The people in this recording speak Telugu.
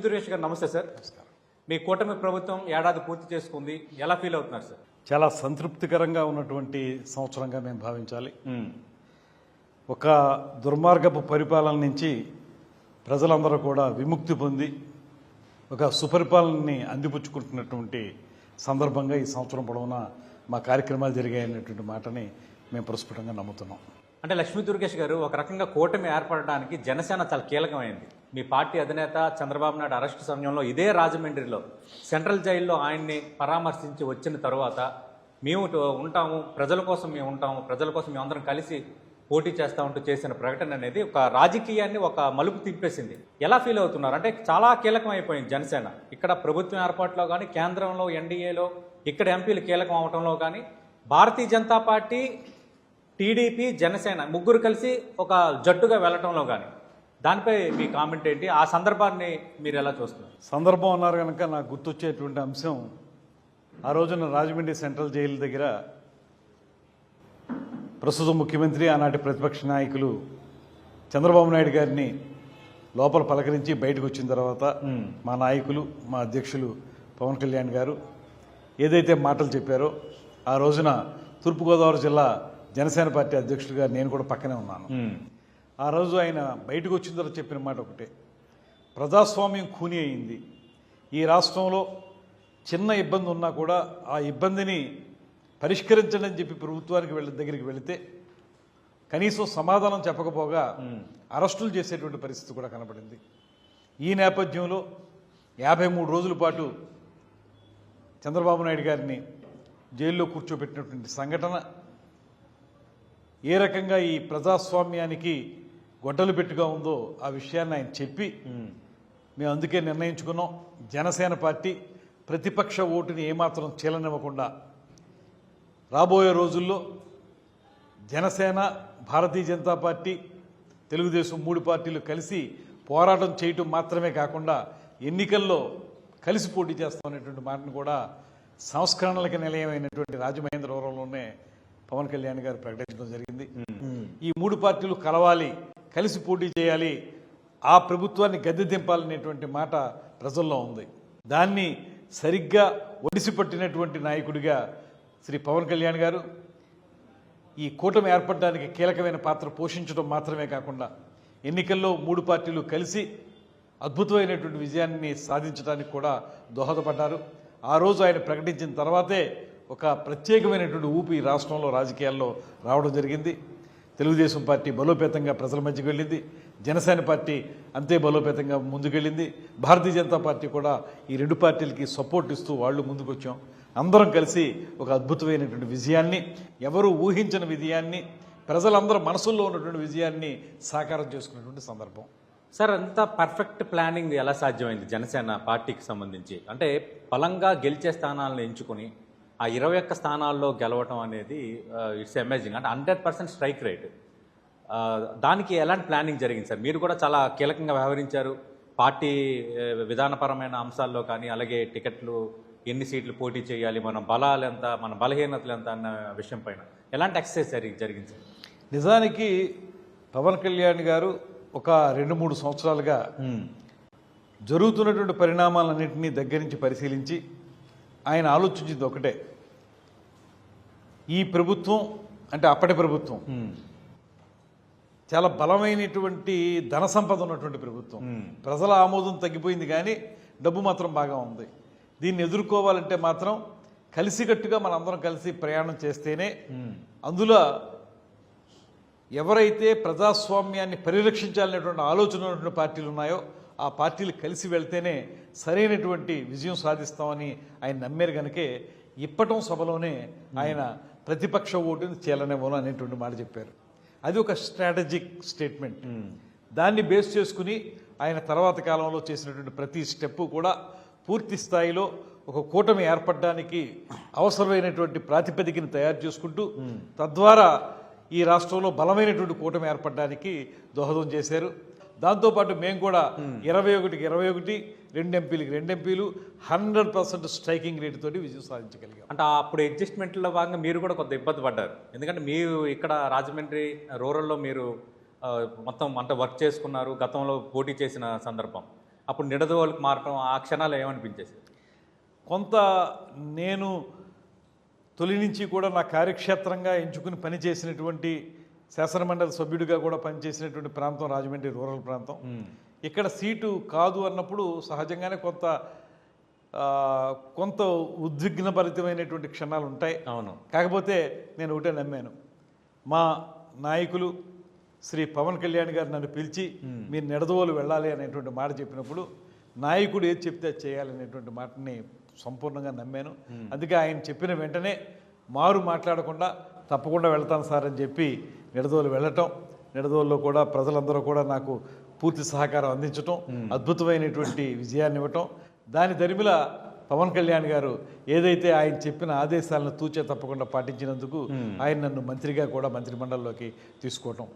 సురేష్ గారు నమస్తే సార్. మీ కూటమి ప్రభుత్వం ఏడాది పూర్తి చేసుకుంది, ఎలా ఫీల్ అవుతున్నారు సార్? చాలా సంతృప్తికరంగా ఉన్నటువంటి సంవత్సరంగా మేము భావించాలి. ఒక దుర్మార్గపు పరిపాలన నుంచి ప్రజలందరూ కూడా విముక్తి పొంది ఒక సుపరిపాలనని అందిపుచ్చుకుంటున్నటువంటి సందర్భంగా ఈ సంవత్సరం పొడవునా మా కార్యక్రమాలు జరిగాయనేటువంటి మాటని మేము ప్రస్ఫుటంగా నమ్ముతున్నాం. అంటే లక్ష్మీ దుర్గేష్ గారు, ఒక రకంగా కూటమి ఏర్పడడానికి జనసేన చాలా కీలకమైంది. మీ పార్టీ అధినేత చంద్రబాబు నాయుడు అరెస్టు సమయంలో ఇదే రాజమండ్రిలో సెంట్రల్ జైల్లో ఆయన్ని పరామర్శించి వచ్చిన తర్వాత మేము ఉంటాము, ప్రజల కోసం మేము ఉంటాము, ప్రజల కోసం మేము అందరం కలిసి పోటీ చేస్తామంటూ చేసిన ప్రకటన అనేది ఒక రాజకీయాన్ని ఒక మలుపు తిప్పేసింది. ఎలా ఫీల్ అవుతున్నారు? అంటే చాలా కీలకం అయిపోయింది జనసేన. ఇక్కడ ప్రభుత్వం ఏర్పాటులో కానీ, కేంద్రంలో ఎన్డీఏలో ఇక్కడ ఎంపీలు కీలకం అవడంలో కానీ, భారతీయ జనతా పార్టీ, టీడీపీ, జనసేన ముగ్గురు కలిసి ఒక జట్టుగా వెళ్ళటంలో కానీ, దానిపై మీ కామెంట్ ఏంటి? ఆ సందర్భాన్ని మీరు ఎలా చూస్తున్నారు? సందర్భం అన్నారు కనుక నాకు గుర్తొచ్చేటువంటి అంశం, ఆ రోజున రాజమండ్రి సెంట్రల్ జైలు దగ్గర ప్రస్తుత ముఖ్యమంత్రి, ఆనాటి ప్రతిపక్ష నాయకులు చంద్రబాబు నాయుడు గారిని లోపల పలకరించి బయటకు వచ్చిన తర్వాత మా నాయకులు, మా అధ్యక్షులు పవన్ కళ్యాణ్ గారు ఏదైతే మాటలు చెప్పారో, ఆ రోజున తూర్పుగోదావరి జిల్లా జనసేన పార్టీ అధ్యక్షుడిగా నేను కూడా పక్కనే ఉన్నాను. ఆ రోజు ఆయన బయటకు వచ్చిన తర్వాత చెప్పిన మాట ఒకటే, ప్రజాస్వామ్యం ఖూనీ అయింది, ఈ రాష్ట్రంలో చిన్న ఇబ్బంది ఉన్నా కూడా ఆ ఇబ్బందిని పరిష్కరించండి అని చెప్పి ప్రభుత్వానికి దగ్గరికి వెళితే కనీసం సమాధానం చెప్పకపోగా అరెస్టులు చేసేటువంటి పరిస్థితి కూడా కనబడింది. ఈ నేపథ్యంలో 53 రోజుల పాటు చంద్రబాబు నాయుడు గారిని జైల్లో కూర్చోబెట్టినటువంటి సంఘటన ఏ రకంగా ఈ ప్రజాస్వామ్యానికి గొడ్డలు పెట్టుగా ఉందో ఆ విషయాన్ని ఆయన చెప్పి మేము అందుకే నిర్ణయించుకున్నాం, జనసేన పార్టీ ప్రతిపక్ష ఓటుని ఏమాత్రం చీలనివ్వకుండా రాబోయే రోజుల్లో జనసేన, భారతీయ జనతా పార్టీ, తెలుగుదేశం 3 పార్టీలు కలిసి పోరాటం చేయటం మాత్రమే కాకుండా ఎన్నికల్లో కలిసి పోటీ చేస్తామనేటువంటి మాటను కూడా సంస్కరణలకు నిలయమైనటువంటి రాజమహేంద్రవరంలోనే పవన్ కళ్యాణ్ గారు ప్రకటించడం జరిగింది. ఈ 3 పార్టీలు కలవాలి, కలిసి పోటీ చేయాలి, ఆ ప్రభుత్వాన్ని గద్దె దింపాలనేటువంటి మాట ప్రజల్లో ఉంది. దాన్ని సరిగ్గా ఒడిసిపట్టినటువంటి నాయకుడిగా శ్రీ పవన్ కళ్యాణ్ గారు ఈ కూటమి ఏర్పడడానికి కీలకమైన పాత్ర పోషించడం మాత్రమే కాకుండా ఎన్నికల్లో 3 పార్టీలు కలిసి అద్భుతమైనటువంటి విజయాన్ని సాధించడానికి కూడా దోహదపడ్డారు. ఆ రోజు ఆయన ప్రకటించిన తర్వాతే ఒక ప్రత్యేకమైనటువంటి ఊపి ఈ రాష్ట్రంలో రాజకీయాల్లో రావడం జరిగింది. తెలుగుదేశం పార్టీ బలోపేతంగా ప్రజల మధ్యకి వెళ్ళింది, జనసేన పార్టీ అంతే బలోపేతంగా ముందుకెళ్ళింది, భారతీయ జనతా పార్టీ కూడా ఈ 2 పార్టీలకి సపోర్ట్ ఇస్తూ వాళ్ళు ముందుకు వచ్చాం. అందరం కలిసి ఒక అద్భుతమైనటువంటి విజయాన్ని, ఎవరు ఊహించిన విజయాన్ని, ప్రజలందరూ మనసుల్లో ఉన్నటువంటి విజయాన్ని సాకారం చేసుకున్నటువంటి సందర్భం. సార్, అంత పర్ఫెక్ట్ ప్లానింగ్ ఎలా సాధ్యమైంది జనసేన పార్టీకి సంబంధించి? అంటే బలంగా గెలిచే స్థానాలను ఎంచుకొని ఆ 21 స్థానాల్లో గెలవటం అనేది ఇట్స్ అమేజింగ్. అంటే 100% స్ట్రైక్ రేట్. దానికి ఎలాంటి ప్లానింగ్ జరిగింది సార్? మీరు కూడా చాలా కీలకంగా వ్యవహరించారు పార్టీ విధానపరమైన అంశాల్లో కానీ, అలాగే టికెట్లు ఎన్ని సీట్లు పోటీ చేయాలి, మన బలాలు ఎంత, మన బలహీనతలు ఎంత అన్న విషయం పైన ఎలాంటి ఎక్సర్సైజ్ జరిగింది సార్? నిజానికి పవన్ కళ్యాణ్ గారు ఒక 2-3 సంవత్సరాలుగా జరుగుతున్నటువంటి పరిణామాలన్నింటినీ దగ్గర నుంచి పరిశీలించి ఆయన ఆలోచించింది ఒకటే, ఈ ప్రభుత్వం అంటే అప్పటి ప్రభుత్వం చాలా బలమైనటువంటి ధన సంపద ఉన్నటువంటి ప్రభుత్వం, ప్రజల ఆమోదం తగ్గిపోయింది కానీ డబ్బు మాత్రం బాగా ఉంది. దీన్ని ఎదుర్కోవాలంటే మాత్రం కలిసికట్టుగా మనందరం కలిసి ప్రయాణం చేస్తేనే, అందులో ఎవరైతే ప్రజాస్వామ్యాన్ని పరిరక్షించాలనేటువంటి ఆలోచన ఉన్నటువంటి పార్టీలు ఉన్నాయో ఆ పార్టీలు కలిసి వెళ్తేనే సరైనటువంటి విజయం సాధిస్తామని ఆయన నమ్మారు. కనుకే ఇప్పటం సభలోనే ఆయన ప్రతిపక్ష ఓటుని చీలనివ్వను అనేటువంటి మాట చెప్పారు. అది ఒక స్ట్రాటజిక్ స్టేట్మెంట్. దాన్ని బేస్ చేసుకుని ఆయన తర్వాత కాలంలో చేసినటువంటి ప్రతి స్టెప్పు కూడా పూర్తి స్థాయిలో ఒక కూటమి ఏర్పడడానికి అవసరమైనటువంటి ప్రాతిపదికను తయారు చేసుకుంటూ తద్వారా ఈ రాష్ట్రంలో బలమైనటువంటి కూటమి ఏర్పడడానికి దోహదం చేశారు. దాంతోపాటు మేము కూడా 21కి 21, 2 ఎంపీలకి 2 ఎంపీలు 100% స్ట్రైకింగ్ రేట్ తోటి విజయం సాధించగలిగాం. అంటే అప్పుడు అడ్జస్ట్మెంట్లో భాగంగా మీరు కూడా కొంత ఇబ్బంది పడ్డారు. ఎందుకంటే మీరు ఇక్కడ రాజమండ్రి రూరల్లో మీరు మొత్తం వర్క్ చేసుకున్నారు, గతంలో పోటీ చేసిన సందర్భం. అప్పుడు నిడదవోలుకు మారటం ఆ క్షణాలు ఏమనిపించేసి? కొంత నేను తొలి నుంచి కూడా నా కార్యక్షేత్రంగా ఎంచుకుని పనిచేసినటువంటి శాసనమండలి సభ్యుడిగా కూడా పనిచేసినటువంటి ప్రాంతం రాజమండ్రి రూరల్ ప్రాంతం. ఇక్కడ సీటు కాదు అన్నప్పుడు సహజంగానే కొంత ఉద్విగ్నభరితమైనటువంటి క్షణాలు ఉంటాయి. అవును. కాకపోతే నేను ఒకటే నమ్మాను, మా నాయకులు శ్రీ పవన్ కళ్యాణ్ గారు నన్ను పిలిచి మీరు నిడదవోలు వెళ్ళాలి అనేటువంటి మాట చెప్పినప్పుడు నాయకుడు ఏది చెప్తే అది చేయాలనేటువంటి మాటని సంపూర్ణంగా నమ్మాను. అందుకే ఆయన చెప్పిన వెంటనే మారు మాట్లాడకుండా తప్పకుండా వెళ్తాను సార్ అని చెప్పి నిడదవోలు వెళ్ళటం, నిడదవోలులో కూడా ప్రజలందరూ కూడా నాకు పూర్తి సహకారం అందించటం, అద్భుతమైనటువంటి విజయాన్ని ఇవ్వటం. దాని దరిమిల పవన్ కళ్యాణ్ గారు ఏదైతే ఆయన చెప్పిన ఆదేశాలను తూచే తప్పకుండా పాటించినందుకు ఆయన నన్ను మంత్రిగా కూడా మంత్రిమండలిలోకి తీసుకోవటం